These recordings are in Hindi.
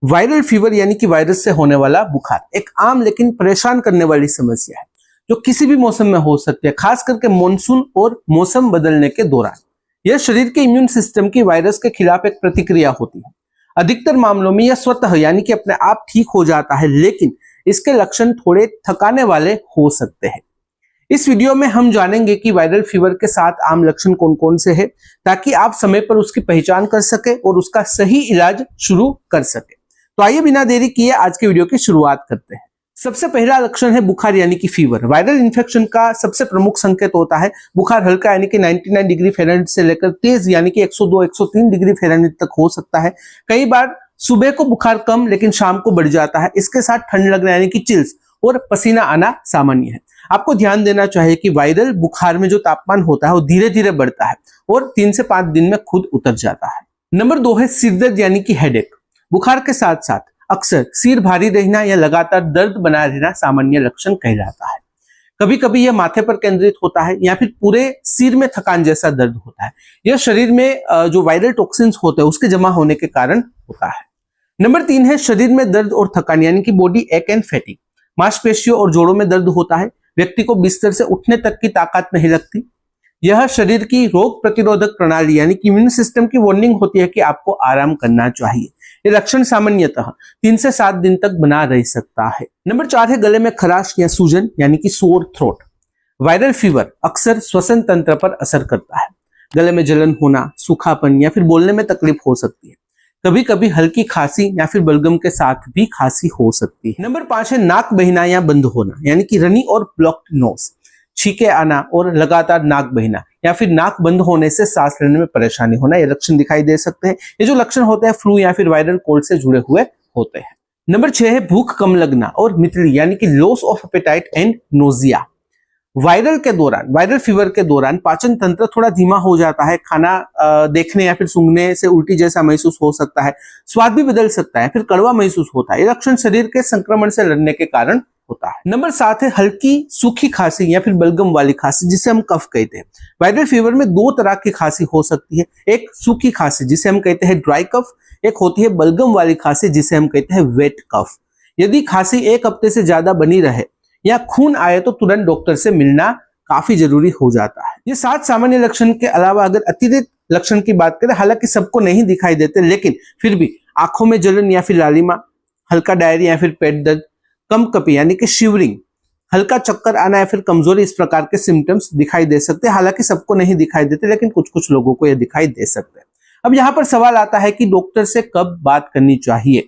वायरल फीवर यानी कि वायरस से होने वाला बुखार एक आम लेकिन परेशान करने वाली समस्या है जो किसी भी मौसम में हो सकती है, खास करके मॉनसून और मौसम बदलने के दौरान। यह शरीर के इम्यून सिस्टम की वायरस के खिलाफ एक प्रतिक्रिया होती है। अधिकतर मामलों में यह स्वतः यानी कि अपने आप ठीक हो जाता है, लेकिन इसके लक्षण थोड़े थकाने वाले हो सकते हैं। इस वीडियो में हम जानेंगे कि वायरल फीवर के 7 आम लक्षण कौन कौन से हैं, ताकि आप समय पर उसकी पहचान कर सके और उसका सही इलाज शुरू कर सके। तो आइए बिना देरी किए आज के वीडियो की शुरुआत करते हैं। सबसे पहला लक्षण है बुखार यानी कि फीवर। वायरल इन्फेक्शन का सबसे प्रमुख संकेत होता है बुखार। हल्का यानी कि 99 डिग्री फ़ारेनहाइट से लेकर तेज यानी कि 102-103 डिग्री फ़ारेनहाइट तक हो सकता है। कई बार सुबह को बुखार कम लेकिन शाम को बढ़ जाता है। इसके साथ ठंड लगना यानी कि चिल्स और पसीना आना सामान्य है। आपको ध्यान देना चाहिए कि वायरल बुखार में जो तापमान होता है वो धीरे धीरे बढ़ता है और 3 से 5 दिन में खुद उतर जाता है। नंबर 2 है सिर दर्द यानी कि हेडेक। बुखार के साथ साथ अक्सर सिर भारी रहना या लगातार दर्द बना रहना सामान्य लक्षण कहलाता है। कभी कभी यह माथे पर केंद्रित होता है या फिर पूरे सिर में थकान जैसा दर्द होता है। यह शरीर में जो वायरल टॉक्सिन्स होते हैं उसके जमा होने के कारण होता है। नंबर 3 है शरीर में दर्द और थकान यानी कि बॉडी एक एंड फैटिग। मांसपेशियों और जोड़ों में दर्द होता है। व्यक्ति को बिस्तर से उठने तक की ताकत नहीं लगती। यह शरीर की रोग प्रतिरोधक प्रणाली यानी कि इम्यून सिस्टम की वार्निंग होती है कि आपको आराम करना चाहिए। ये लक्षण सामान्यतः 3 से 7 दिन तक बना रह सकता है। नंबर 4 है गले में खराश या सूजन यानी कि सोर थ्रोट। वायरल फीवर अक्सर श्वसन तंत्र पर असर करता है। गले में जलन होना, सूखापन या फिर बोलने में तकलीफ हो सकती है। कभी कभी हल्की खांसी या फिर बलगम के साथ भी खांसी हो सकती है। नंबर 5 है नाक बहना या बंद होना यानी कि रनी और ब्लॉक्ड नोज। छींके आना और लगातार नाक बहना या फिर नाक बंद होने से सांस लेने में परेशानी होना, ये लक्षण दिखाई दे सकते हैं। ये जो लक्षण होते हैं फ्लू या फिर वायरल कोल्ड से जुड़े हुए होते हैं। नंबर 6 है भूख कम लगना और मितली यानी कि loss of appetite and nausea. Viral fever के दौरान पाचन तंत्र थोड़ा धीमा हो जाता है। खाना देखने या फिर सूंघने से उल्टी जैसा महसूस हो सकता है। स्वाद भी बदल सकता है, फिर कड़वा महसूस होता है। ये लक्षण शरीर के संक्रमण से लड़ने के कारण होता है। नंबर 7 है हल्की सूखी खांसी या फिर बलगम वाली खांसी जिसे हम कफ कहते हैं। वायरल फीवर में 2 तरह की खांसी हो सकती है। एक सूखी खांसी जिसे हम कहते हैं ड्राई कफ, एक होती है बलगम वाली खांसी जिसे हम कहते हैं वेट कफ। यदि खांसी 1 हफ्ते से ज्यादा बनी रहे या खून आए तो तुरंत डॉक्टर से मिलना काफी जरूरी हो जाता है। ये 7 सामान्य लक्षण के अलावा अगर अतिरिक्त लक्षण की बात करें, हालांकि सबको नहीं दिखाई देते, लेकिन फिर भी आंखों में जलन या फिर लालिमा, हल्का डायरिया या फिर पेट दर्द, कम कपी यानी कि शिवरिंग, हल्का चक्कर आना या फिर कमजोरी, इस प्रकार के सिम्टम्स दिखाई दे सकते हैं। हालांकि सबको नहीं दिखाई देते, लेकिन कुछ कुछ लोगों को यह दिखाई दे सकते हैं। अब यहाँ पर सवाल आता है कि डॉक्टर से कब बात करनी चाहिए।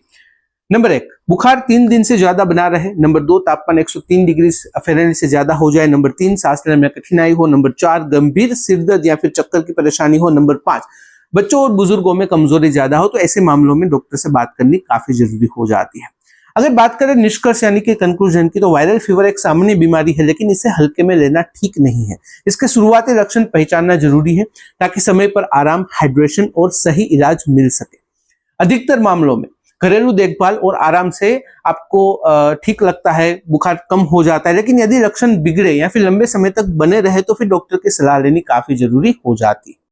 नंबर 1 बुखार 3 दिन से ज्यादा बना रहे। नंबर 2 तापमान 103 डिग्री फ़ारेनहाइट से ज्यादा हो जाए। नंबर 3 सांस लेने में कठिनाई हो। नंबर 4 गंभीर सिरदर्द या फिर चक्कर की परेशानी हो। नंबर 5 बच्चों और बुजुर्गों में कमजोरी ज्यादा हो। तो ऐसे मामलों में डॉक्टर से बात करनी काफी जरूरी हो जाती है। अगर बात करें निष्कर्ष यानी कि कंक्लूजन की, तो वायरल फीवर एक सामान्य बीमारी है, लेकिन इसे हल्के में लेना ठीक नहीं है। इसके शुरुआती लक्षण पहचानना जरूरी है ताकि समय पर आराम, हाइड्रेशन और सही इलाज मिल सके। अधिकतर मामलों में घरेलू देखभाल और आराम से आपको ठीक लगता है, बुखार कम हो जाता है। लेकिन यदि लक्षण बिगड़े या फिर लंबे समय तक बने रहे तो फिर डॉक्टर की सलाह लेनी काफी जरूरी हो जाती है।